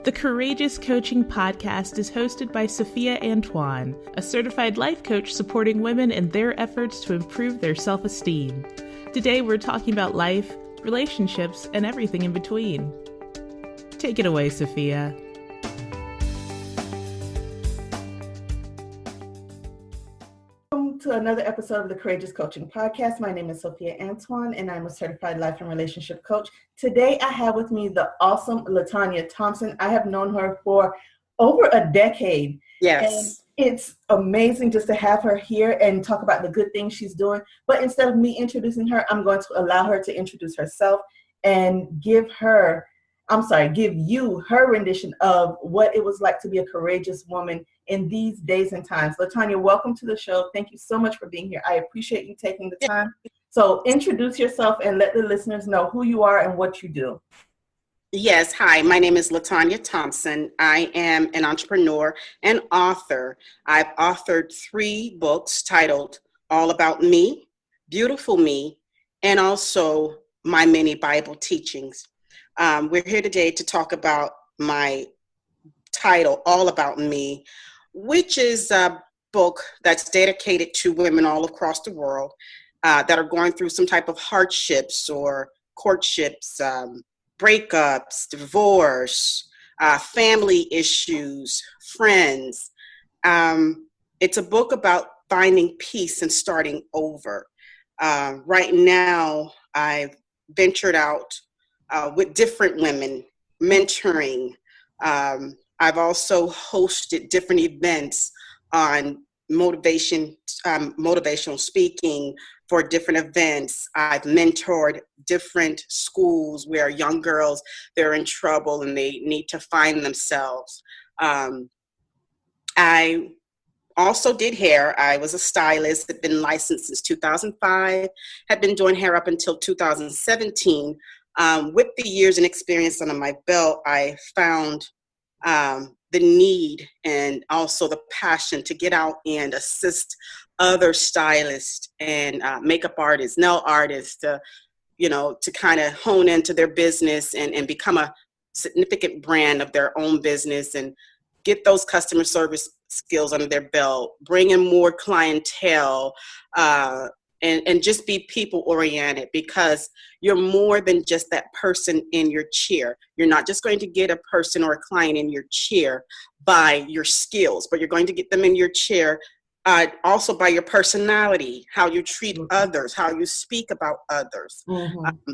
The Courageous Coaching Podcast is hosted by Sophia Antoine, a certified life coach supporting women in their efforts to improve their self-esteem. Today we're talking about life, relationships, and everything in between. Take it away, Sophia. Welcome to another episode of the Courageous Coaching Podcast. My name is Sophia Antoine, and I'm a certified life and relationship coach. Today, I have with me the awesome Latonya Thompson. I have known her for over a decade. Yes. And it's amazing just to have her here and talk about the good things she's doing. But instead of me introducing her, I'm going to allow her to introduce herself and give you her rendition of what it was like to be a courageous woman in these days and times. Latonya, welcome to the show. Thank you so much for being here. I appreciate you taking the time. So introduce yourself and let the listeners know who you are and what you do. Yes. Hi, my name is Latonya Thompson. I am an entrepreneur and author. I've authored 3 books titled All About Me, Beautiful Me, and also my many Bible teachings. We're here today to talk about my title, All About Me, which is a book that's dedicated to women all across the world that are going through some type of hardships or courtships, breakups, divorce, family issues, friends. It's a book about finding peace and starting over. Right now, I've ventured out with different women, mentoring. I've also hosted different events on motivational speaking for different events. I've mentored different schools where young girls, they're in trouble and they need to find themselves. I also did hair. I was a stylist, had been licensed since 2005, had been doing hair up until 2017. With the years and experience under my belt, I found the need and also the passion to get out and assist other stylists and makeup artists, nail artists, to kind of hone into their business and become a significant brand of their own business and get those customer service skills under their belt, bring in more clientele, and just be people oriented, because you're more than just that person in your chair. You're not just going to get a person or a client in your chair by your skills, but you're going to get them in your chair also by your personality, how you treat others, how you speak about others.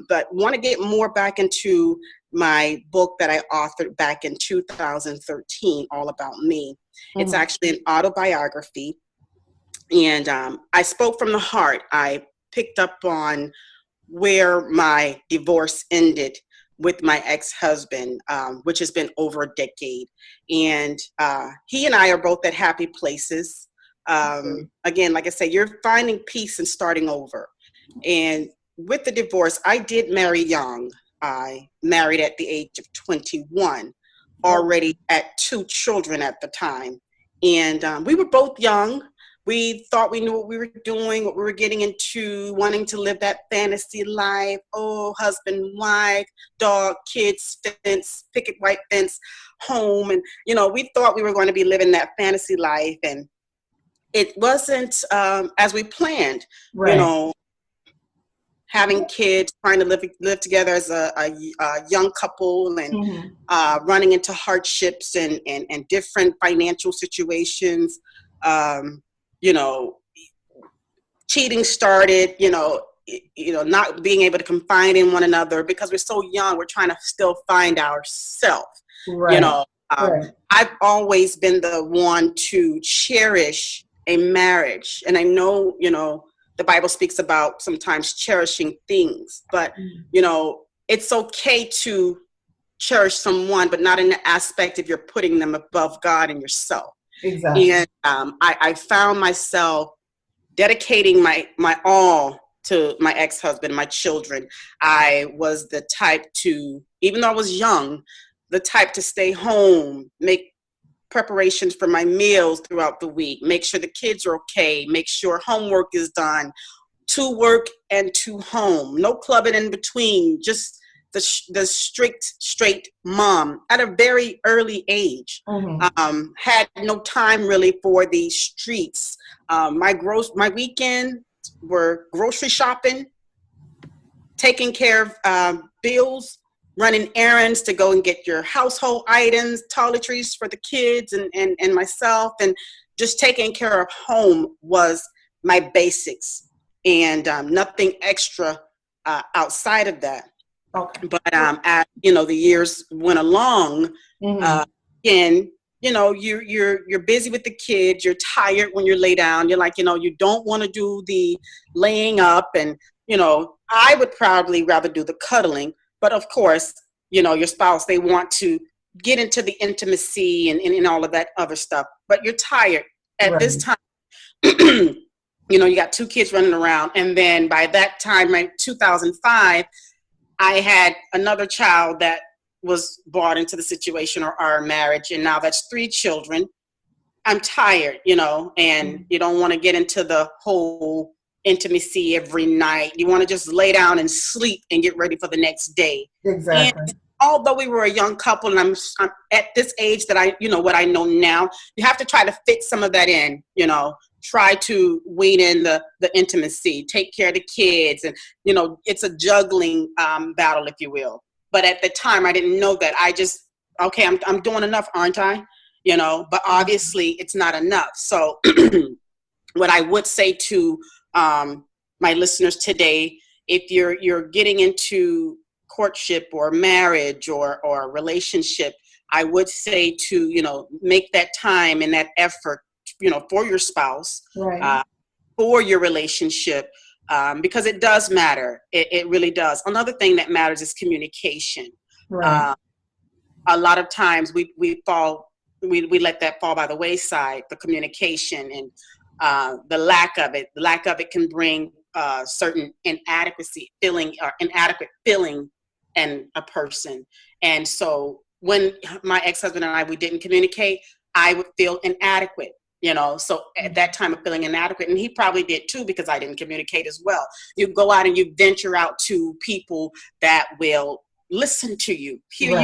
But want to get more back into my book that I authored back in 2013, All About Me. It's actually an autobiography. And I spoke from the heart. I picked up on where my divorce ended with my ex-husband, which has been over a decade. And he and I are both at happy places. Again, like I say, you're finding peace and starting over. And with the divorce, I did marry young. I married at the age of 21, already at 2 children at the time. And we were both young. We thought we knew what we were doing, what we were getting into, wanting to live that fantasy life. Oh, husband, wife, dog, kids, fence, picket white fence, home. And, we thought we were going to be living that fantasy life. And it wasn't as we planned, right. Having kids, trying to live together as a young couple and running into hardships and different financial situations. Cheating started, not being able to confide in one another because we're so young. We're trying to still find ourselves. Right. I've always been the one to cherish a marriage. And I know, the Bible speaks about sometimes cherishing things, but, it's okay to cherish someone, but not in the aspect of you're putting them above God and yourself. Exactly. And I found myself dedicating my all to my ex-husband, my children. I was the type to, even though I was young, the type to stay home, make preparations for my meals throughout the week, make sure the kids are okay, make sure homework is done, to work and to home, no clubbing in between, just the strict straight mom at a very early age. Had no time really for the streets. My weekend were grocery shopping, taking care of bills, running errands to go and get your household items, toiletries for the kids and myself, and just taking care of home was my basics, and nothing extra outside of that. Okay. But as the years went along, again, you're busy with the kids. You're tired when you're lay down. You're like, you don't want to do the laying up, and I would probably rather do the cuddling. But of course, your spouse, they want to get into the intimacy and all of that other stuff. But you're tired at this time. You got 2 kids running around, and then by that time, 2005, I had another child that was brought into the situation, or our marriage, and now that's 3 children. I'm tired, and you don't want to get into the whole intimacy every night. You want to just lay down and sleep and get ready for the next day. Exactly. And although we were a young couple, and I'm at this age that what I know now, you have to try to fit some of that in, try to wean in the intimacy, take care of the kids, and it's a juggling battle, if you will. But at the time, I didn't know that. I just, okay, I'm doing enough, aren't I? But obviously it's not enough. So what I would say to my listeners today, if you're getting into courtship or marriage or a relationship, I would say to, make that time and that effort, for your spouse, for your relationship, because it does matter. It really does. Another thing that matters is communication. Right. A lot of times we let that fall by the wayside, the communication, and the lack of it. The lack of it can bring certain inadequate feeling in a person. And so when my ex-husband and I, we didn't communicate, I would feel inadequate. So at that time of feeling inadequate, and he probably did too, because I didn't communicate as well. You go out and you venture out to people that will listen to you, hear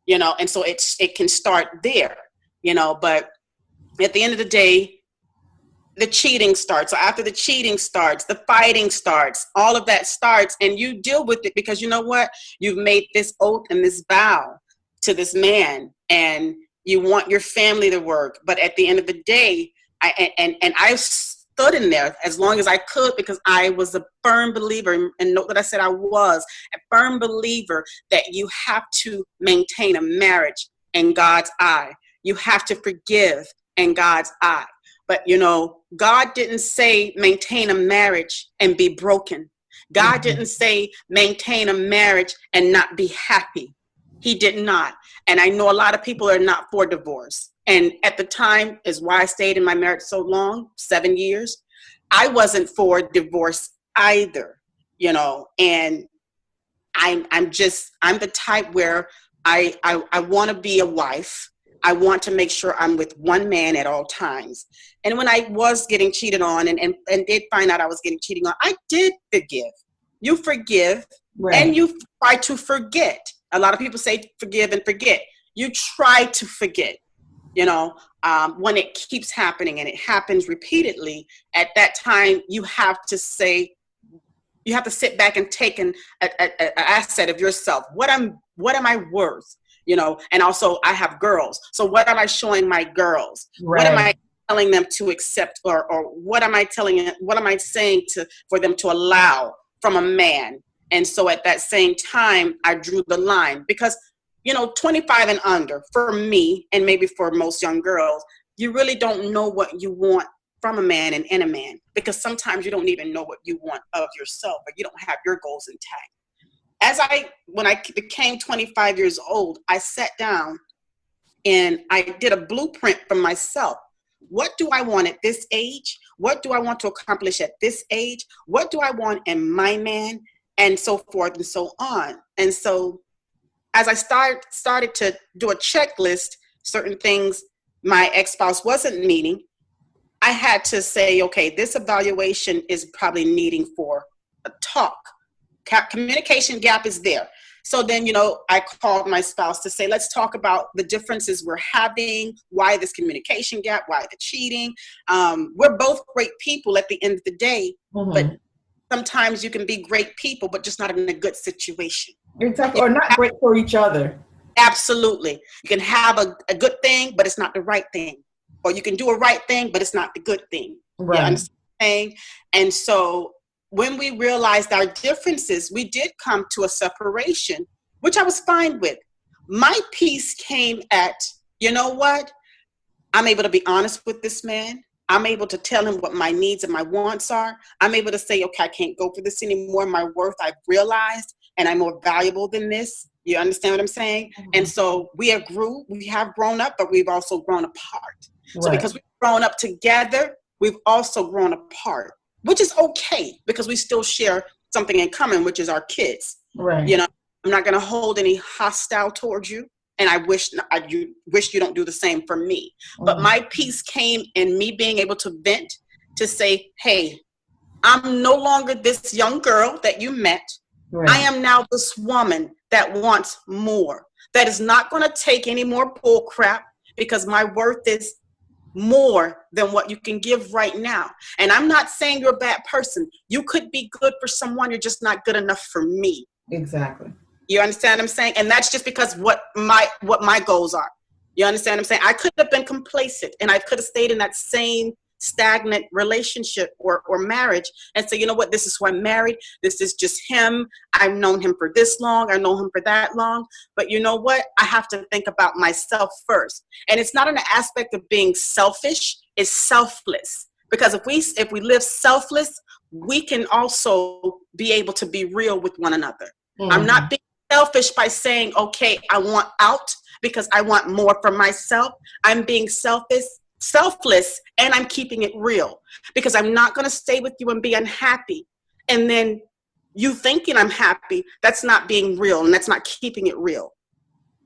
you out, and so it can start there, but at the end of the day, the cheating starts. So after the cheating starts, the fighting starts, all of that starts, and you deal with it because you know what? You've made this oath and this vow to this man, and you want your family to work. But at the end of the day, I stood in there as long as I could, because I was a firm believer, and note that I said I was a firm believer, that you have to maintain a marriage in God's eye. You have to forgive in God's eye. But, God didn't say maintain a marriage and be broken. God didn't say maintain a marriage and not be happy. He did not. And I know a lot of people are not for divorce. And at the time is why I stayed in my marriage so long, 7 years. I wasn't for divorce either, and I'm the type where I want to be a wife. I want to make sure I'm with one man at all times. And when I was getting cheated on and did find out I was getting cheated on, I did forgive. You forgive, and you try to forget. A lot of people say forgive and forget. You try to forget, when it keeps happening and it happens repeatedly. At that time, you have to sit back and take an asset of yourself. What am I worth? And also I have girls. So what am I showing my girls? What am I telling them to accept, or what am I saying for them to allow from a man? And so at that same time, I drew the line, because, 25 and under, for me, and maybe for most young girls, you really don't know what you want from a man and in a man, because sometimes you don't even know what you want of yourself, or you don't have your goals intact. When I became 25 years old, I sat down and I did a blueprint for myself. What do I want at this age? What do I want to accomplish at this age? What do I want in my man? And so forth and so on. And so as I started to do a checklist, certain things my ex-spouse wasn't meeting, I had to say, okay, this evaluation is probably needing for a talk. Communication gap is there. So then, I called my spouse to say, let's talk about the differences we're having, why this communication gap, why the cheating. We're both great people at the end of the day, but sometimes you can be great people, but just not in a good situation. Exactly. Or not great for each other. Absolutely. You can have a good thing, but it's not the right thing. Or you can do a right thing, but it's not the good thing. Right. You understand what I'm saying? And so when we realized our differences, we did come to a separation, which I was fine with. My peace came at, you know what? I'm able to be honest with this man. I'm able to tell him what my needs and my wants are. I'm able to say, okay, I can't go for this anymore. My worth, I've realized, and I'm more valuable than this. You understand what I'm saying? And so we have grown up, but we've also grown apart. Right. So because we've grown up together, we've also grown apart, which is okay because we still share something in common, which is our kids. Right. I'm not going to hold any hostile towards you. And I wish you don't do the same for me. But my peace came in me being able to vent, to say, hey, I'm no longer this young girl that you met. Right. I am now this woman that wants more, that is not going to take any more bull crap because my worth is more than what you can give right now. And I'm not saying you're a bad person. You could be good for someone. You're just not good enough for me. Exactly. You understand what I'm saying? And that's just because what my goals are. You understand what I'm saying? I could have been complacent and I could have stayed in that same stagnant relationship or marriage and say, you know what, this is who I'm married. This is just him. I've known him for this long. I know him for that long. But you know what? I have to think about myself first. And it's not an aspect of being selfish. It's selfless. Because if we live selfless, we can also be able to be real with one another. I'm not being selfish by saying, okay, I want out because I want more for myself. I'm being selfless, and I'm keeping it real because I'm not going to stay with you and be unhappy. And then you thinking I'm happy, that's not being real and that's not keeping it real.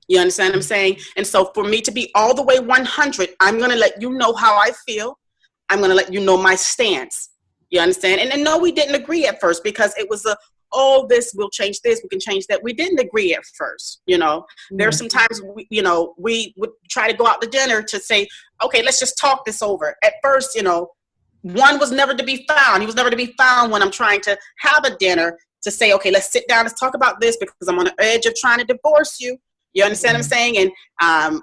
You understand what I'm saying? And so for me to be all the way 100, I'm going to let you know how I feel. I'm going to let you know my stance. You understand? And no, we didn't agree at first because it was we'll change this, we can change that. We didn't agree at first, There are some times, we would try to go out to dinner to say, okay, let's just talk this over. At first, one was never to be found. He was never to be found when I'm trying to have a dinner to say, okay, let's sit down, let's talk about this because I'm on the edge of trying to divorce you. You understand what I'm saying? And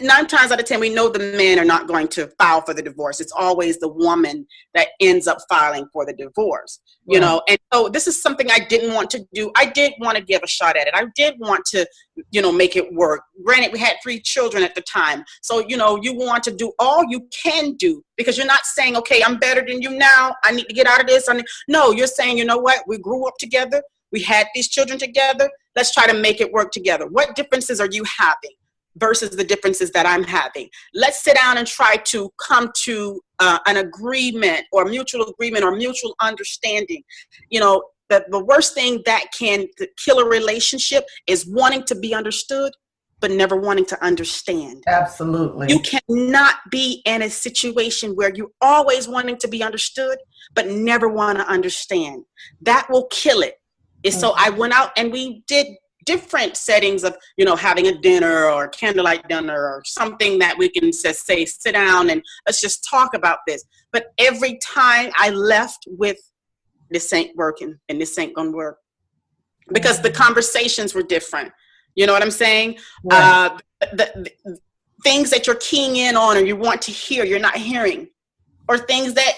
9 times out of 10, we know the men are not going to file for the divorce. It's always the woman that ends up filing for the divorce, And so this is something I didn't want to do. I did want to give a shot at it. I did want to, make it work. Granted, we had 3 children at the time. So, you want to do all you can do because you're not saying, okay, I'm better than you now. I need to get out of this. No, you're saying, you know what? We grew up together. We had these children together. Let's try to make it work together. What differences are you having versus the differences that I'm having? Let's sit down and try to come to an agreement or mutual understanding. The worst thing that can kill a relationship is wanting to be understood, but never wanting to understand. Absolutely. You cannot be in a situation where you're always wanting to be understood, but never want to understand. That will kill it. And so I went out and we did different settings of, having a dinner or candlelight dinner or something that we can just say, sit down and let's just talk about this. But every time I left with, this ain't working and this ain't gonna work because the conversations were different. You know what I'm saying? Right. The things that you're keying in on or you want to hear, you're not hearing, or things that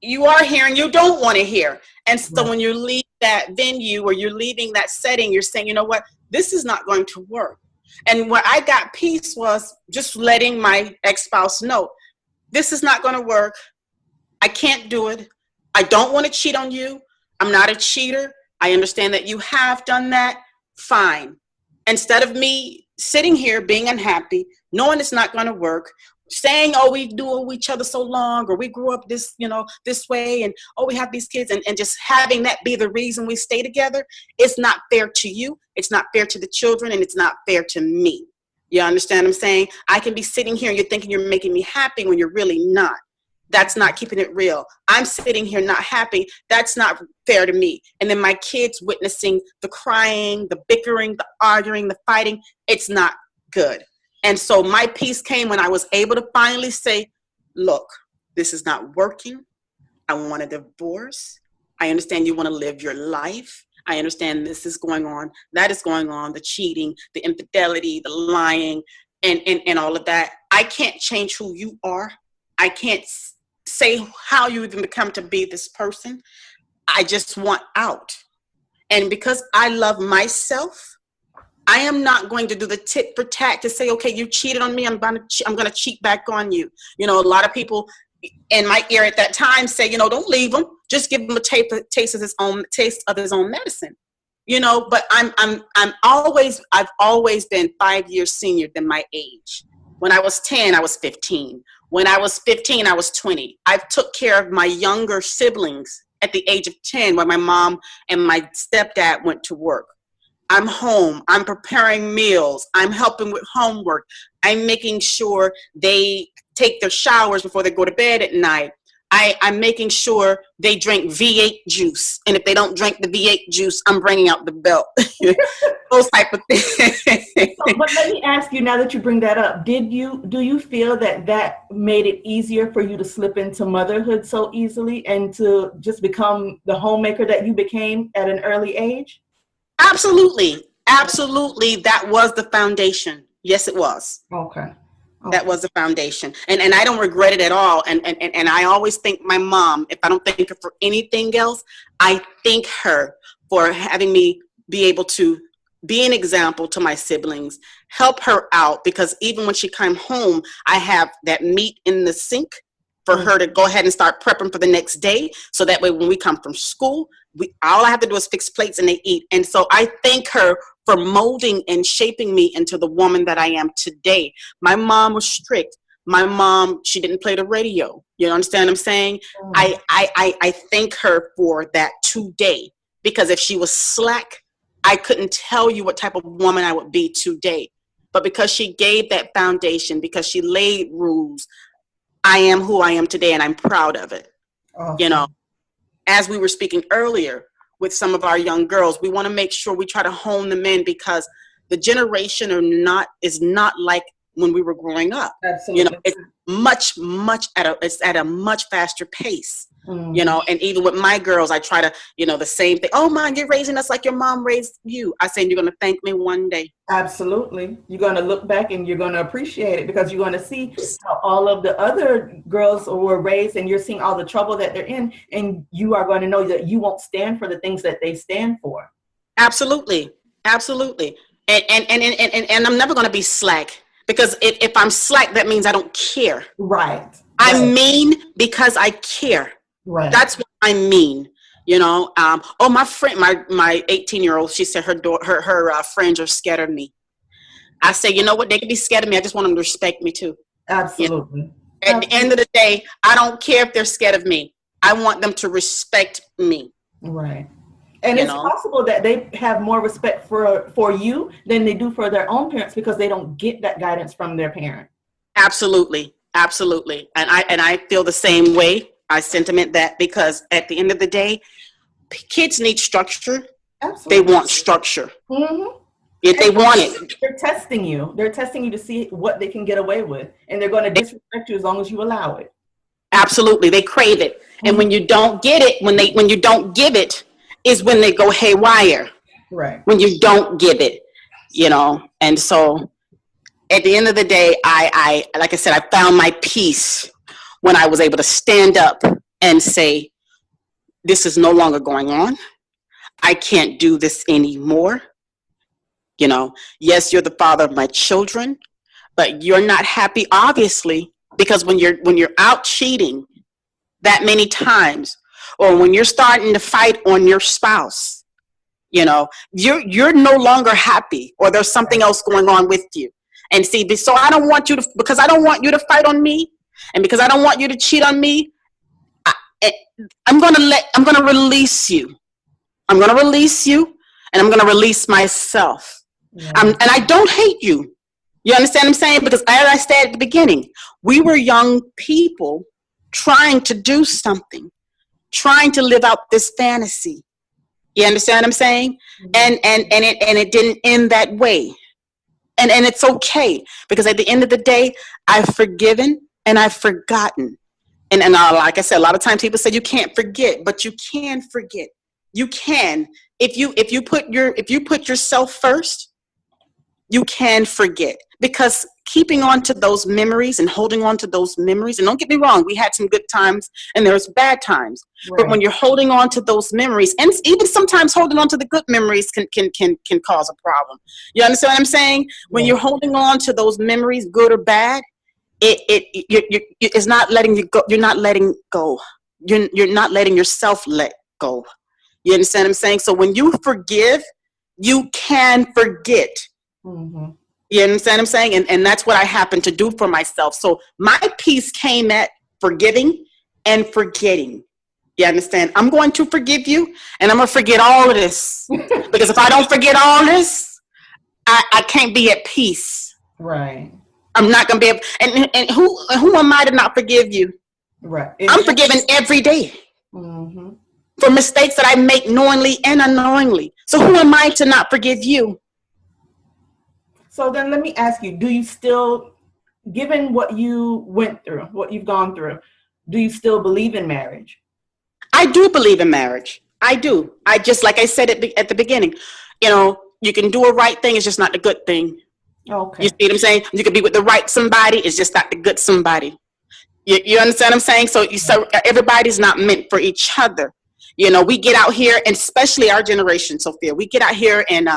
you are hearing, you don't want to hear. And so when you leave that venue or you're leaving that setting, you're saying, you know what, this is not going to work. And where I got peace was just letting my ex-spouse know, this is not going to work. I can't do it. I don't want to cheat on you. I'm not a cheater. I understand that you have done that. Fine. Instead of me sitting here being unhappy, knowing it's not going to work, saying, oh, we do each other so long, or we grew up this, this way, and oh, we have these kids, and just having that be the reason we stay together, it's not fair to you, it's not fair to the children, and it's not fair to me. You understand what I'm saying? I can be sitting here and you're thinking you're making me happy when you're really not. That's not keeping it real. I'm sitting here not happy. That's not fair to me. And then my kids witnessing the crying, the bickering, the arguing, the fighting. It's not good. And so my peace came when I was able to finally say, look, this is not working. I want a divorce. I understand you want to live your life. I understand this is going on. That is going on. The cheating, the infidelity, the lying, and all of that. I can't change who you are. I can't say how you even become to be this person. I just want out. And because I love myself, I am not going to do the tit for tat to say, okay, you cheated on me. I'm going to cheat back on you. You know, a lot of people in my ear at that time say, you know, don't leave him. Just give him a taste of his own medicine. You know, but I've always been 5 years senior than my age. When I was 10, I was 15. When I was 15, I was 20. I took care of my younger siblings at the age of 10 when my mom and my stepdad went to work. I'm home. I'm preparing meals. I'm helping with homework. I'm making sure they take their showers before they go to bed at night. I'm making sure they drink V8 juice. And if they don't drink the V8 juice, I'm bringing out the belt. Those type of things. But let me ask you, now that you bring that up, do you feel that made it easier for you to slip into motherhood so easily and to just become the homemaker that you became at an early age? Absolutely. Absolutely. That was the foundation. Yes, it was. Okay. That was the foundation. And I don't regret it at all. And I always thank my mom. If I don't thank her for anything else, I thank her for having me be able to be an example to my siblings, help her out, because even when she came home, I have that meat in the sink for her to go ahead and start prepping for the next day. So that way when we come from school, all I have to do is fix plates and they eat. And so I thank her for molding and shaping me into the woman that I am today. My mom was strict. My mom, she didn't play the radio. You understand what I'm saying? I thank her for that today, because if she was slack, I couldn't tell you what type of woman I would be today. But because she gave that foundation, because she laid rules, I am who I am today, and I'm proud of it. Awesome. You know, as we were speaking earlier with some of our young girls, we want to make sure we try to hone them in, because the generation is not like when we were growing up. Absolutely. You know, it's at a much faster pace. Mm-hmm. You know, and even with my girls, I try to, you know, the same thing. Oh, Mom, you're raising us like your mom raised you. I say, you're going to thank me one day. Absolutely. You're going to look back and you're going to appreciate it, because you're going to see how all of the other girls were raised, and you're seeing all the trouble that they're in, and you are going to know that you won't stand for the things that they stand for. Absolutely. Absolutely. And I'm never going to be slack, because if I'm slack, that means I don't care. Right. I mean, because I care. Right. That's what I mean. You know, my friend, my 18-year-old, she said her friends are scared of me. I say, you know what? They can be scared of me. I just want them to respect me too. Absolutely. You know? At the end of the day, I don't care if they're scared of me. I want them to respect me. Right. And it's possible that they have more respect for you than they do for their own parents, because they don't get that guidance from their parent. Absolutely. Absolutely. And I feel the same way. I sentiment that, because at the end of the day, kids need structure. Absolutely. They want structure. Mm-hmm. If they want it. They're testing you. They're testing you to see what they can get away with. And they're going to disrespect you as long as you allow it. Absolutely. They crave it. Mm-hmm. And when you don't get it, when you don't give it, is when they go haywire. Right. When you don't give it, you know. And so at the end of the day, I like I said, I found my peace when I was able to stand up and say, this is no longer going on. I can't do this anymore. You know, yes, you're the father of my children, but you're not happy, obviously, because when you're out cheating that many times, or when you're starting to fight on your spouse, you know, you're no longer happy, or there's something else going on with you. And see, so I don't want you to, because I don't want you to fight on me, and because I don't want you to cheat on me, I'm going to release you. I'm going to release you, and I'm going to release myself. Yeah. And I don't hate you. You understand what I'm saying? Because as I said at the beginning, we were young people trying to do something, trying to live out this fantasy. You understand what I'm saying? And it didn't end that way. And it's okay, because at the end of the day, I've forgiven and I've forgotten. And like I said, a lot of times people say you can't forget, but you can forget. You can. If you put yourself first, you can forget. Because keeping on to those memories and holding on to those memories, and don't get me wrong, we had some good times and there was bad times. Right. But when you're holding on to those memories, and even sometimes holding on to the good memories can cause a problem. You understand what I'm saying? When you're holding on to those memories, good or bad, it's not letting you go. You're not letting go. You're not letting yourself let go. You understand what I'm saying? So when you forgive, you can forget. Mm-hmm. You understand what I'm saying? And that's what I happen to do for myself. So my peace came at forgiving and forgetting. You understand? I'm going to forgive you, and I'm going to forget all of this. Because if I don't forget all this, I can't be at peace. Right. I'm not going to be able, and who am I to not forgive you? Right. I'm forgiven every day. Mm-hmm. For mistakes that I make knowingly and unknowingly. So who am I to not forgive you? So then let me ask you, do you still, given what you went through, what you've gone through, do you still believe in marriage? I do believe in marriage. I do. I just, like I said at the beginning, you can do a right thing. It's just not the good thing. Okay. You see what I'm saying? You can be with the right somebody. It's just not the good somebody. You understand what I'm saying? So everybody's not meant for each other. We get out here, and especially our generation, Sophia, we get out here and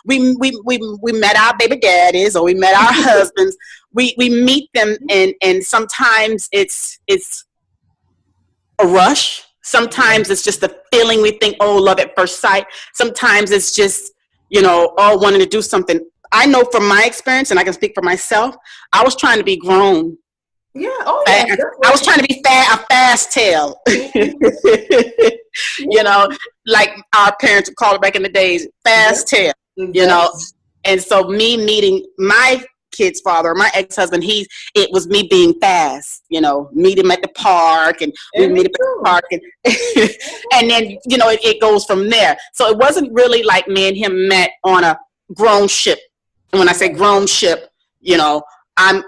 we met our baby daddies, or we met our husbands. We meet them, and sometimes it's a rush. Sometimes it's just a feeling. We think, oh, love at first sight. Sometimes it's just, wanting to do something. I know from my experience, and I can speak for myself, I was trying to be grown. Yeah. Oh, yeah. I was trying to be a fast tail. Like our parents would call it back in the days, fast tail. Exactly. And so me meeting my kid's father, my ex-husband, it was me being fast. Meet him at the park, and we meet him at the park, and and then it goes from there. So it wasn't really like me and him met on a grown ship. And when I say grown ship, I'm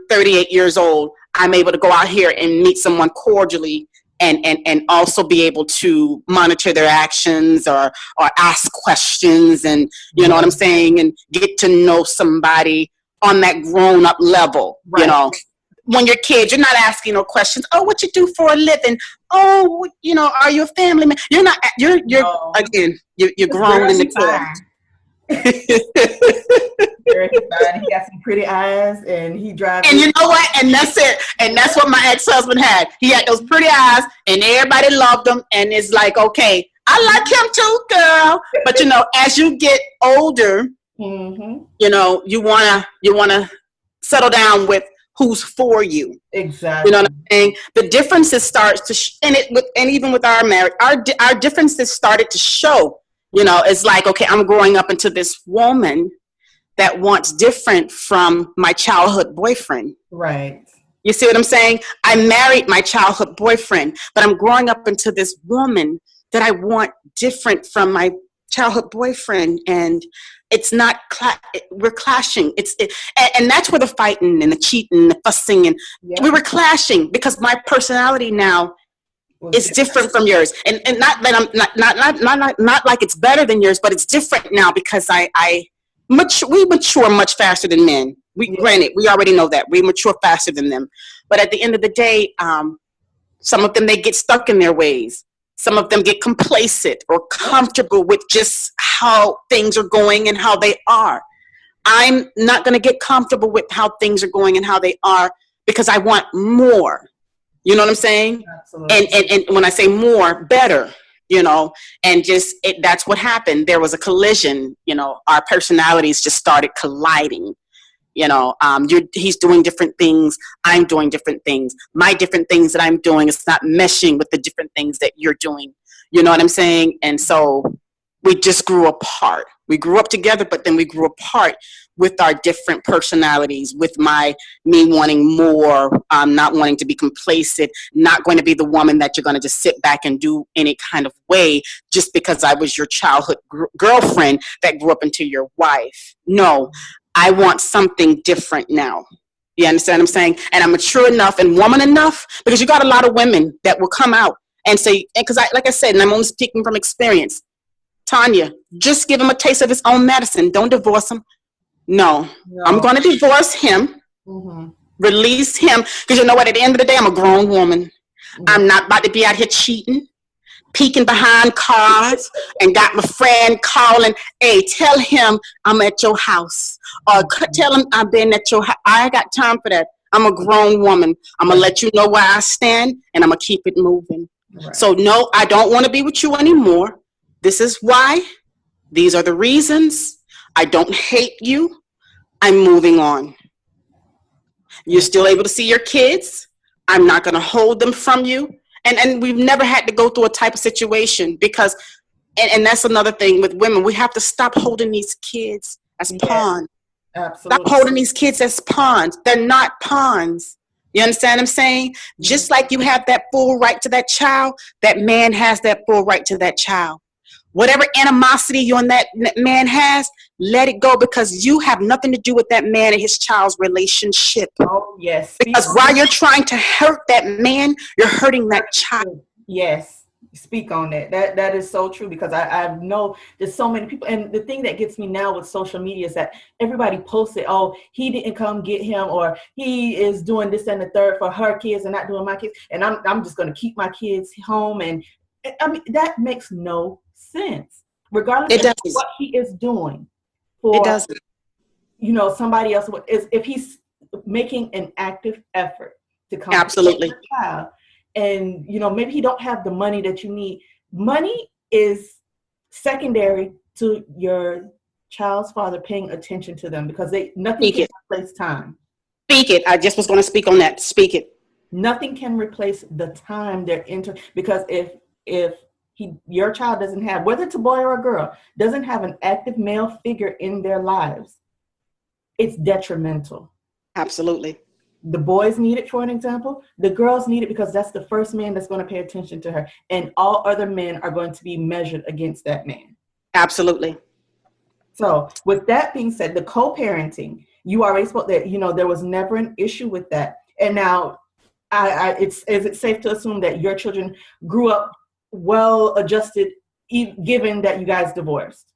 38 years old. I'm able to go out here and meet someone cordially and also be able to monitor their actions or ask questions, and you know what I'm saying, and get to know somebody on that grown up level. Right. When you're kids, you're not asking no questions. Oh, what you do for a living? Oh, are you a family man? You're not. You're no. Again. You're grown in the kid. He got some pretty eyes, and he drives. And you know what? And that's it. And that's what my ex-husband had. He had those pretty eyes, and everybody loved him. And it's like, okay, I like him too, girl. But as you get older, mm-hmm. You wanna settle down with who's for you. Exactly. You know what I'm saying? The differences starts to and even with our marriage, our differences started to show. It's like, okay, I'm growing up into this woman that wants different from my childhood boyfriend. Right. You see what I'm saying? I married my childhood boyfriend, but I'm growing up into this woman that I want different from my childhood boyfriend. And it's not, we're clashing. And that's where the fighting and the cheating, the fussing, and we were clashing because my personality now is different from yours. And not that I'm not like it's better than yours, but it's different now because we mature much faster than men. Granted, we already know that we mature faster than them. But at the end of the day, some of them, they get stuck in their ways. Some of them get complacent or comfortable with just how things are going and how they are. I'm not going to get comfortable with how things are going and how they are because I want more. You know what I'm saying? Absolutely. And when I say more, better. And that's what happened. There was a collision, our personalities just started colliding. He's doing different things. I'm doing different things. My different things that I'm doing is not meshing with the different things that you're doing. You know what I'm saying? And so we just grew apart. We grew up together, but then we grew apart with our different personalities, with me wanting more, not wanting to be complacent, not going to be the woman that you're going to just sit back and do any kind of way just because I was your childhood girlfriend that grew up into your wife. No, I want something different now. You understand what I'm saying? And I'm mature enough and woman enough, because you got a lot of women that will come out and say, because like I said, and I'm only speaking from experience, Tanya, just give him a taste of his own medicine. Don't divorce him. No. I'm going to divorce him, release him, because you know what? At the end of the day, I'm a grown woman. I'm not about to be out here cheating, peeking behind cars, and got my friend calling, hey, tell him I'm at your house. Or tell him I've been at your house. I ain't got time for that. I'm a grown woman. I'm going to let you know where I stand, and I'm going to keep it moving. Right. So, no, I don't want to be with you anymore. This is why. These are the reasons. I don't hate you. I'm moving on. You're still able to see your kids. I'm not going to hold them from you. And we've never had to go through a type of situation because, and that's another thing with women, we have to stop holding these kids as pawns. Absolutely. Stop holding these kids as pawns. They're not pawns. You understand what I'm saying? Just like you have that full right to that child, that man has that full right to that child. Whatever animosity you and that man has, let it go, because you have nothing to do with that man and his child's relationship. Oh, yes. Because while you're trying to hurt that man, you're hurting that child. Yes. Speak on that. That is so true, because I know there's so many people. And the thing that gets me now with social media is that everybody posts it. Oh, he didn't come get him, or he is doing this and the third for her kids and not doing my kids. And I'm just going to keep my kids home. And I mean, that makes no sense, regardless of what he is doing for, somebody else. If he's making an active effort to come to your child, and maybe he don't have the money that you need. Money is secondary to your child's father paying attention to them, because nothing can replace time. Speak it. I just was going to speak on that. Speak it. Nothing can replace the time they're entering, because if your child doesn't have, whether it's a boy or a girl, doesn't have an active male figure in their lives, it's detrimental. Absolutely. The boys need it, for an example. The girls need it because that's the first man that's going to pay attention to her. And all other men are going to be measured against that man. Absolutely. So with that being said, the co-parenting, you already spoke that, there was never an issue with that. And now is it safe to assume that your children grew up well adjusted, given that you guys divorced?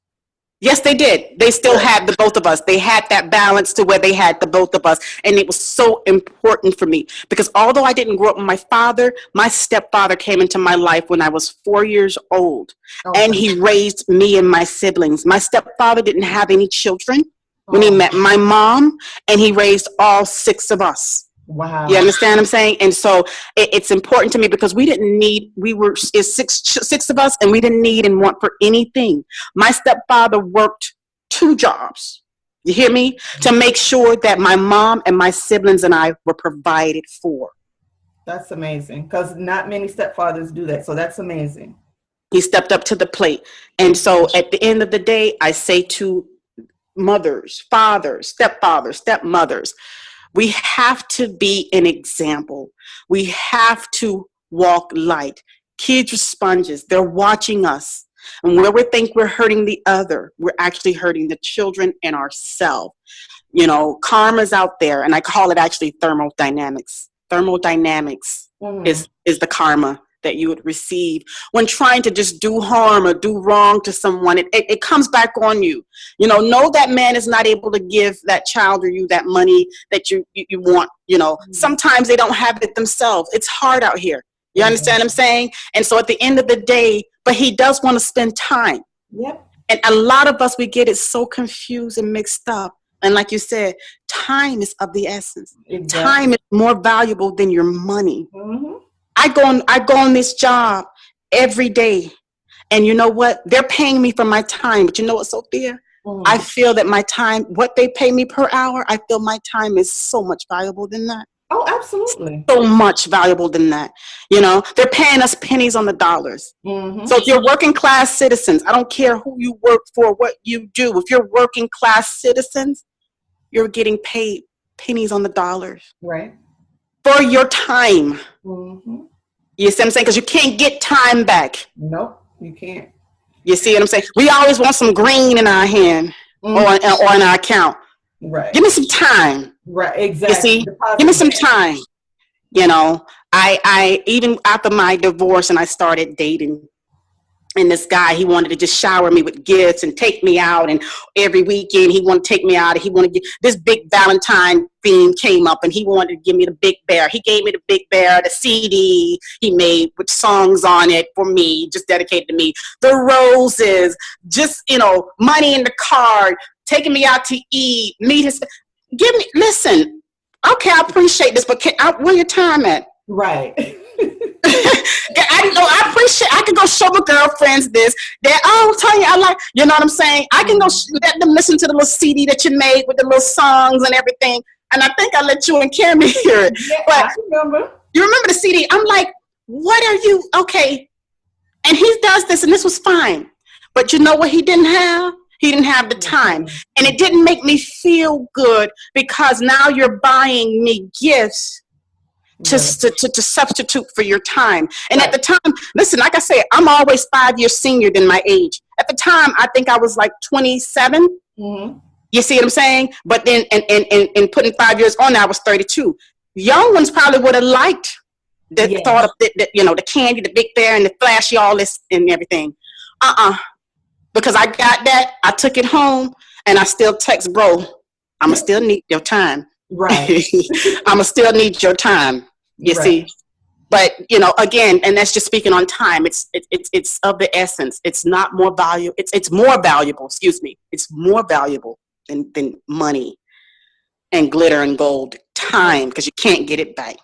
Yes, they did. They still had the both of us. They had that balance to where they had the both of us. And it was so important for me, because although I didn't grow up with my father, my stepfather came into my life when I was 4 years old. And he raised me and my siblings. My stepfather didn't have any children when he met my mom, and he raised all 6 of us. Wow. You understand what I'm saying? And so it's important to me, because we were six of us, and we didn't need and want for anything. My stepfather worked 2 jobs, you hear me, to make sure that my mom and my siblings and I were provided for. That's amazing, because not many stepfathers do that. So that's amazing. He stepped up to the plate. And so at the end of the day, I say to mothers, fathers, stepfathers, stepmothers, we have to be an example. We have to walk light. Kids are sponges. They're watching us. And where we think we're hurting the other, we're actually hurting the children and ourselves. Karma's out there, and I call it actually thermodynamics. Thermodynamics is the karma that you would receive when trying to just do harm or do wrong to someone. It comes back on you. Know that man is not able to give that child or you that money that you want. Sometimes they don't have it themselves. It's hard out here. You understand what I'm saying? And so at the end of the day, but he does want to spend time. Yep. And a lot of us, we get it so confused and mixed up. And like you said, time is of the essence. Exactly. Time is more valuable than your money. Mm-hmm. I go on this job every day, and you know what? They're paying me for my time. But you know what, Sophia? I feel that my time, what they pay me per hour, I feel my time is so much valuable than that. Oh, absolutely. So much valuable than that. They're paying us pennies on the dollars. Mm-hmm. So if you're working class citizens, I don't care who you work for, what you do. If you're working class citizens, you're getting paid pennies on the dollars. Right. For your time. Mm-hmm. You see what I'm saying? Because you can't get time back. Nope, you can't. You see what I'm saying? We always want some green in our hand or in our account. Right. Give me some time. Right, exactly. You see? Give me some time. I even after my divorce and I started dating, and this guy, he wanted to just shower me with gifts and take me out, and every weekend he wanted to take me out. He wanted to get this big Valentine theme came up, and he wanted to give me the Big Bear. He gave me the Big Bear, the CD he made with songs on it for me, just dedicated to me. The roses, just money in the card, taking me out to eat, listen. Okay, I appreciate this, but where your time at? Right. I appreciate. I can go show my girlfriends this. Tanya, I like. You know what I'm saying? I can go let them listen to the little CD that you made with the little songs and everything. And I think I let you and Cammy hear it. Yeah, but I remember. You remember the CD? I'm like, what are you? Okay. And he does this, and this was fine. But you know what he didn't have? He didn't have the time. And it didn't make me feel good because now you're buying me gifts to substitute for your time. And at the time, listen, like I said, I'm always 5 years senior than my age. At the time, I think I was like 27. Mm-hmm. You see what I'm saying? But then, and putting 5 years on, I was 32. Young ones probably would have liked the thought of the candy, the Big Bear, and the flashy, all this and everything. Because I got that, I took it home, and I still text bro, I'ma still need your time. Right. I'ma still need your time. You see? But, again, and that's just speaking on time. It's of the essence. It's not more valuable. It's more valuable, excuse me. It's more valuable than money and glitter and gold. Time, because you can't get it back.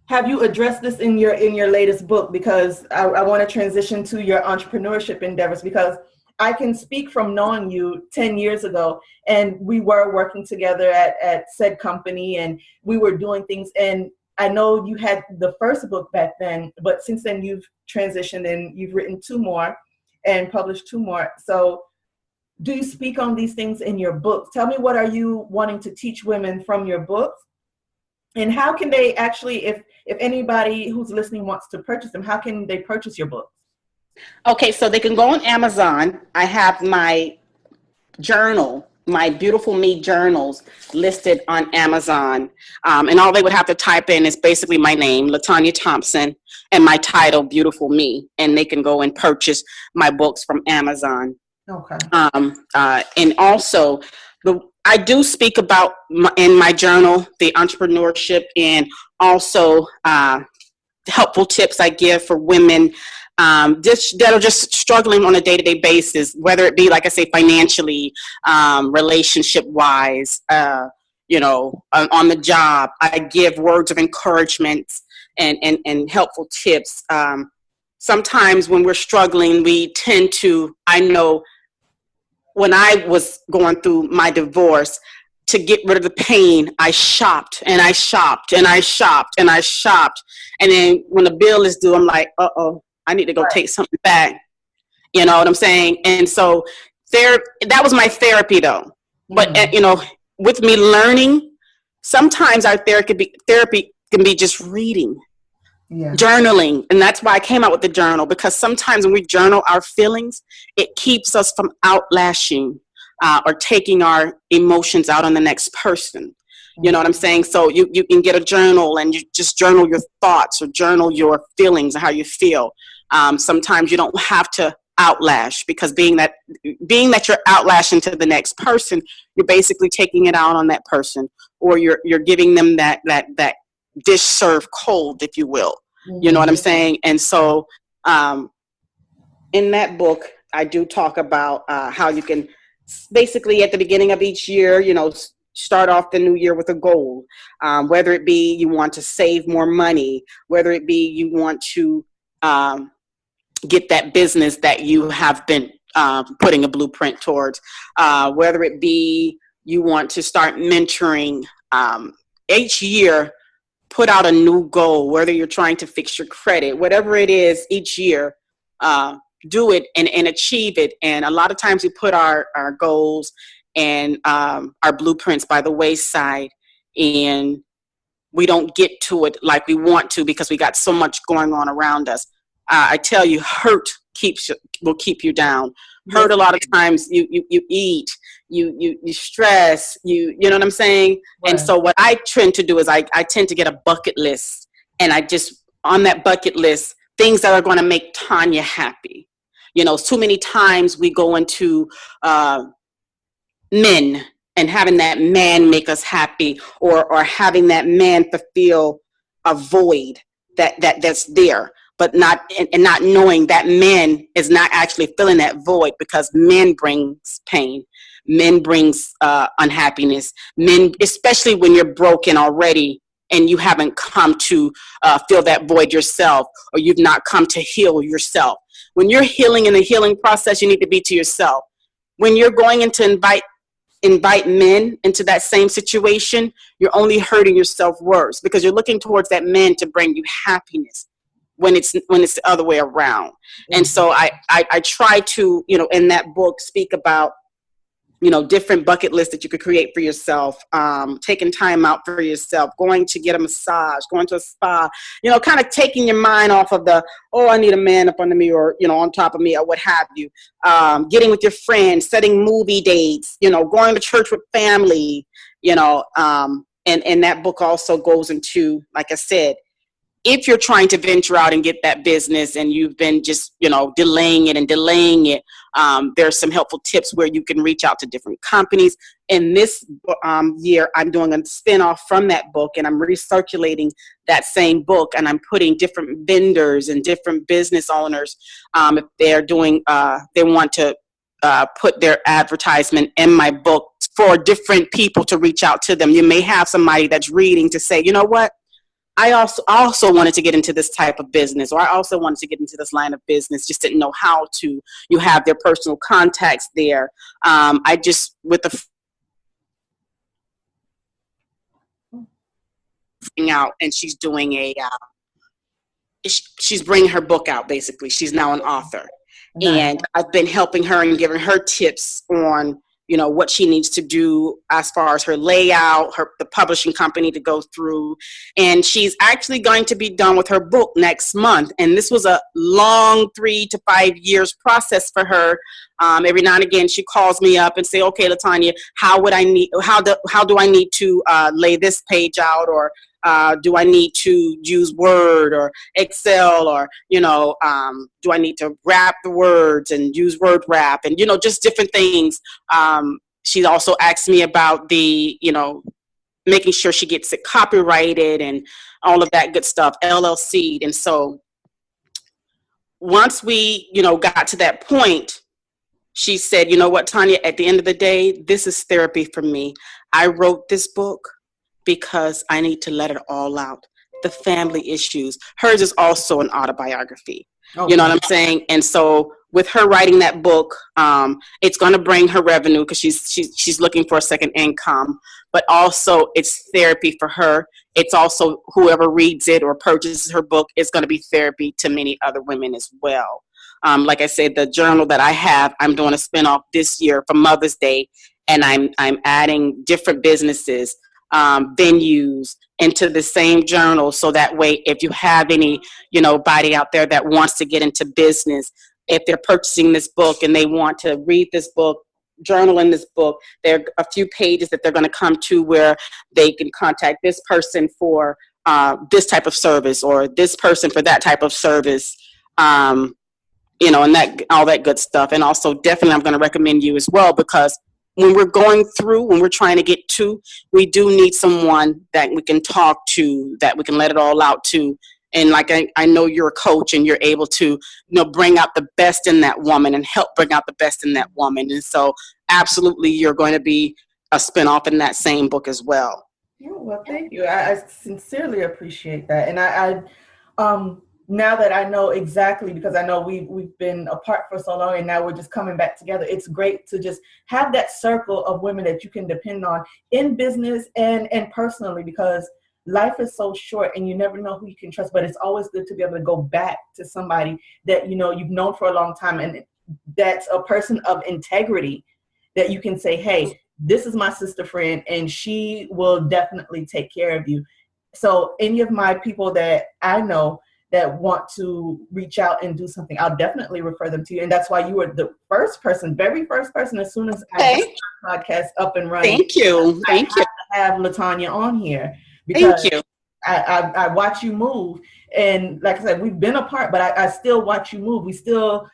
Have you addressed this in your latest book? Because I want to transition to your entrepreneurship endeavors, because I can speak from knowing you 10 years ago, and we were working together at said company, and we were doing things. And I know you had the first book back then, but since then you've transitioned and you've written 2 more and published 2 more. So do you speak on these things in your books? Tell me, what are you wanting to teach women from your books? And how can they actually, if anybody who's listening wants to purchase them, how can they purchase your books? Okay, so they can go on Amazon. I have my journal, my Beautiful Me journals listed on Amazon. And all they would have to type in is basically my name, Latonya Thompson, and my title, Beautiful Me. And they can go and purchase my books from Amazon. Okay. And also, I do speak about in my journal, the entrepreneurship, and also helpful tips I give for women that are just struggling on a day-to-day basis, whether it be, like I say, financially, relationship-wise, on the job. I give words of encouragement and helpful tips. Sometimes when we're struggling, we tend to, I know when I was going through my divorce, to get rid of the pain, I shopped and I shopped and I shopped and I shopped. And then when the bill is due, I'm like, I need to go take something back. You know what I'm saying? And so that was my therapy though. But, with me learning, sometimes our therapy can be just reading, journaling. And that's why I came out with the journal, because sometimes when we journal our feelings, it keeps us from outlashing or taking our emotions out on the next person. You know what I'm saying? So you can get a journal and you just journal your thoughts or journal your feelings and how you feel. Sometimes you don't have to outlash, because being that you're outlashing to the next person, you're basically taking it out on that person, or you're giving them that dish served cold, if you will. You know what I'm saying? And so in that book, I do talk about how you can basically at the beginning of each year, start off the new year with a goal, whether it be you want to save more money, whether it be you want to get that business that you have been putting a blueprint towards, whether it be you want to start mentoring. Each year, put out a new goal, whether you're trying to fix your credit, whatever it is each year, do it and achieve it. And a lot of times we put our goals and our blueprints by the wayside, and we don't get to it like we want to because we got so much going on around us. I tell you, hurt will keep you down. Hurt, a lot of times you eat, you stress, you know what I'm saying? Right. And so what I tend to do is I tend to get a bucket list, and I just, on that bucket list, things that are going to make Tanya happy. You know, too many times we go into men and having that man make us happy, or having that man fulfill a void that's there, but not knowing that man is not actually filling that void, because men brings pain, men brings unhappiness, men, especially when you're broken already and you haven't come to fill that void yourself, or you've not come to heal yourself. When you're healing in the healing process, you need to be to yourself. When you're going into invite men into that same situation, you're only hurting yourself worse, because you're looking towards that man to bring you happiness when it's the other way around. Mm-hmm. And so I try to, you know, in that book, speak about, you know, different bucket lists that you could create for yourself, taking time out for yourself, going to get a massage, going to a spa, you know, kind of taking your mind off of the, oh, I need a man up under me, or, you know, on top of me, or what have you. Getting with your friends, setting movie dates, you know, going to church with family, you know, and that book also goes into, like I said, if you're trying to venture out and get that business and you've been just, you know, delaying it, there's some helpful tips where you can reach out to different companies. In this year, I'm doing a spinoff from that book, and I'm recirculating that same book, and I'm putting different vendors and different business owners, if they're doing, they want to put their advertisement in my book, for different people to reach out to them. You may have somebody that's reading to say, you know what? I also wanted to get into this type of business, or I also wanted to get into this line of business, just didn't know how to. You have their personal contacts there. I just, with the out, and she's doing she's bringing her book out, basically. She's now an author. Nice. And I've been helping her and giving her tips on, you know, what she needs to do as far as her layout, the publishing company to go through. And she's actually going to be done with her book next month. And this was a long 3 to 5 years process for her. Every now and again, she calls me up and say, okay, Latonya, how do I need to lay this page out? Or do I need to use Word or Excel, or, you know, do I need to wrap the words and use word wrap, and, you know, just different things. She also asked me about the, you know, making sure she gets it copyrighted and all of that good stuff, LLC'd. And so once we, you know, got to that point, she said, you know what, Tanya, at the end of the day, this is therapy for me. I wrote this book because I need to let it all out. The family issues. Hers is also an autobiography. Okay. You know what I'm saying? And so with her writing that book, it's going to bring her revenue, because she's looking for a second income, but also it's therapy for her. It's also, whoever reads it or purchases her book is going to be therapy to many other women as well. Like I said, the journal that I have, I'm doing a spinoff this year for Mother's Day, and I'm adding different businesses, venues into the same journal, so that way, if you have any, you know, body out there that wants to get into business, if they're purchasing this book and they want to read this book, journal in this book, there are a few pages that they're going to come to where they can contact this person for this type of service, or this person for that type of service, you know, and that, all that good stuff. And also, definitely, I'm going to recommend you as well, because when we're trying to get to, we do need someone that we can talk to, that we can let it all out to. And like, I know you're a coach, and you're able to, you know, bring out the best in that woman and help bring out the best in that woman. And so absolutely, you're going to be a spinoff in that same book as well. Oh, well, thank you. I sincerely appreciate that. And I now that I know exactly, because I know we've been apart for so long, and now we're just coming back together, it's great to just have that circle of women that you can depend on in business and personally, because life is so short and you never know who you can trust, but it's always good to be able to go back to somebody that, you know, you've known for a long time, and that's a person of integrity that you can say, hey, this is my sister friend and she will definitely take care of you. So any of my people that I know that want to reach out and do something, I'll definitely refer them to you. And that's why you were the very first person, as soon as I got my podcast up and running. Thank you. I have to have Latonya on here because Thank you. I watch you move. And like I said, we've been apart, but I still watch you move. We still,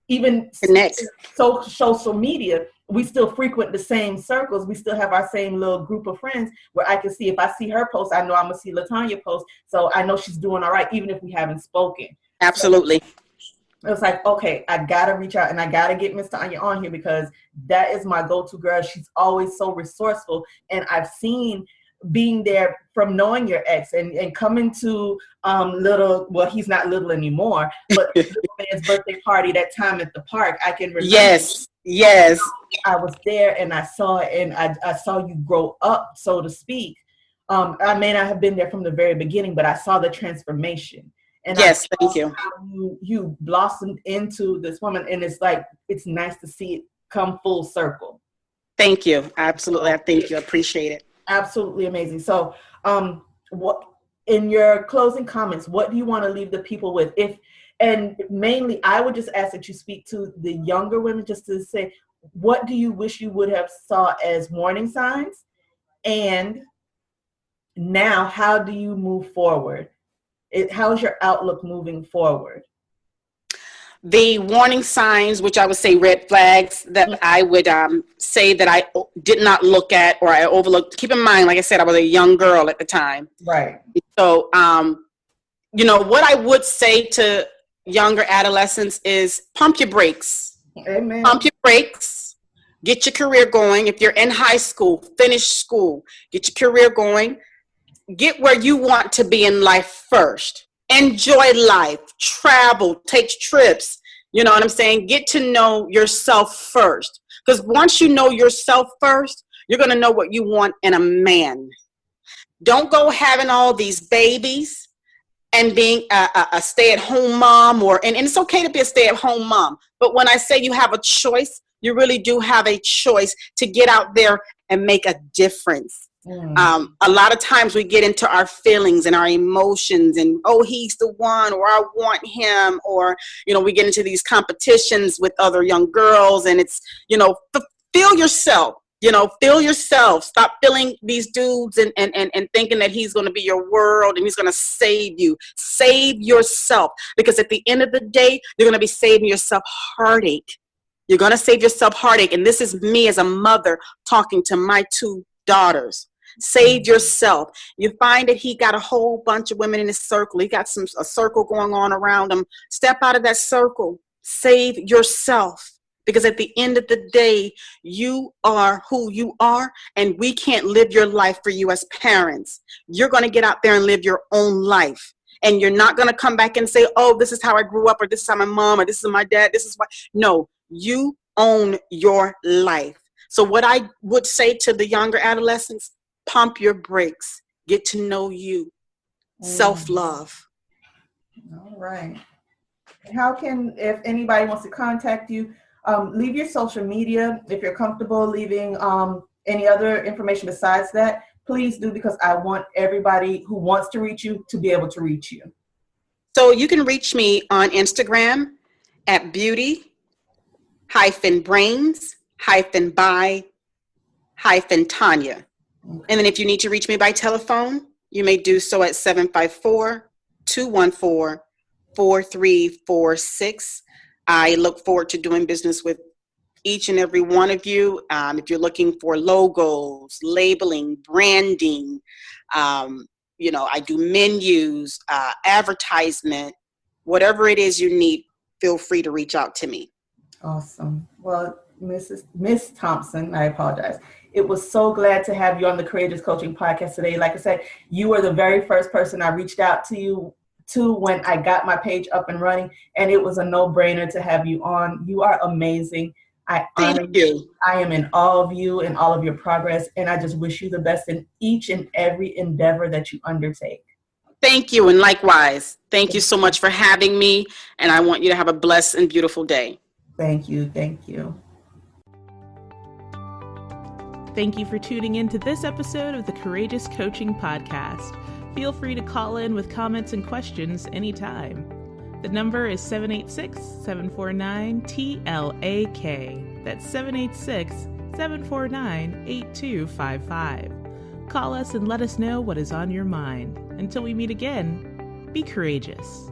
even connect. Social media, we still frequent the same circles. We still have our same little group of friends where I can see, if I see her post, I know I'm going to see Latonya post. So I know she's doing all right, even if we haven't spoken. Absolutely. So it was like, okay, I got to reach out and I got to get Miss Tanya on here because that is my go-to girl. She's always so resourceful. And I've seen being there from knowing your ex and coming to he's not little anymore, but little man's birthday party that time at the park, I can remember. Yes. I was there and I saw it, and I saw you grow up, so to speak. I may not have been there from the very beginning, but I saw the transformation. And yes, thank you. You blossomed into this woman, and it's like, it's nice to see it come full circle. Thank you. Absolutely. I thank you. I appreciate it. Absolutely amazing. So, what in your closing comments, what do you want to leave the people with? And mainly, I would just ask that you speak to the younger women, just to say, what do you wish you would have saw as warning signs? And now, how do you move forward? How's your outlook moving forward? The warning signs, which I would say red flags, that I would say that I did not look at or I overlooked. Keep in mind, like I said, I was a young girl at the time. Right. So, what I would say to younger adolescents is pump your brakes. Amen. Pump your brakes. Get your career going. If you're in high school, finish school. Get your career going. Get where you want to be in life first. Enjoy life. Travel. Take trips. You know what I'm saying? Get to know yourself first. Because once you know yourself first, you're going to know what you want in a man. Don't go having all these babies and being a stay-at-home mom, and it's okay to be a stay-at-home mom. But when I say you have a choice, you really do have a choice to get out there and make a difference. A lot of times we get into our feelings and our emotions and, oh, he's the one, or I want him, or, we get into these competitions with other young girls, and it's, feel yourself. Feel yourself. Stop feeling these dudes and thinking that he's going to be your world and he's going to save you. Save yourself, because at the end of the day, you're going to be saving yourself heartache. You're going to save yourself heartache. And this is me as a mother talking to my two daughters. Save yourself. You find that he got a whole bunch of women in his circle. He got a circle going on around him. Step out of that circle. Save yourself. Because at the end of the day, you are who you are, and we can't live your life for you as parents. You're going to get out there and live your own life. And you're not going to come back and say, oh, this is how I grew up, or this is how my mom, or this is my dad, this is why. No, you own your life. So what I would say to the younger adolescents, pump your brakes. Get to know you. Self-love. All right. How can, if anybody wants to contact you, leave your social media. If you're comfortable leaving any other information besides that, please do, because I want everybody who wants to reach you to be able to reach you. So you can reach me on Instagram at beauty-brains-by-Tanya. And then if you need to reach me by telephone, you may do so at 754-214-4346. I look forward to doing business with each and every one of you. If you're looking for logos, labeling, branding, I do menus, advertisement, whatever it is you need, feel free to reach out to me. Awesome. Well, Miss Thompson, I apologize. It was so glad to have you on the Courageous Coaching Podcast today. Like I said, you were the very first person I reached out to when I got my page up and running, and it was a no-brainer to have you on. You are amazing. I honor Thank you. I am in awe of you and all of your progress, and I just wish you the best in each and every endeavor that you undertake. Thank you, and likewise. Thank you so much for having me, and I want you to have a blessed and beautiful day. Thank you. Thank you. Thank you for tuning in to this episode of the Courageous Coaching Podcast. Feel free to call in with comments and questions anytime. The number is 786-749-TLAK. That's 786-749-8255. Call us and let us know what is on your mind. Until we meet again, be courageous.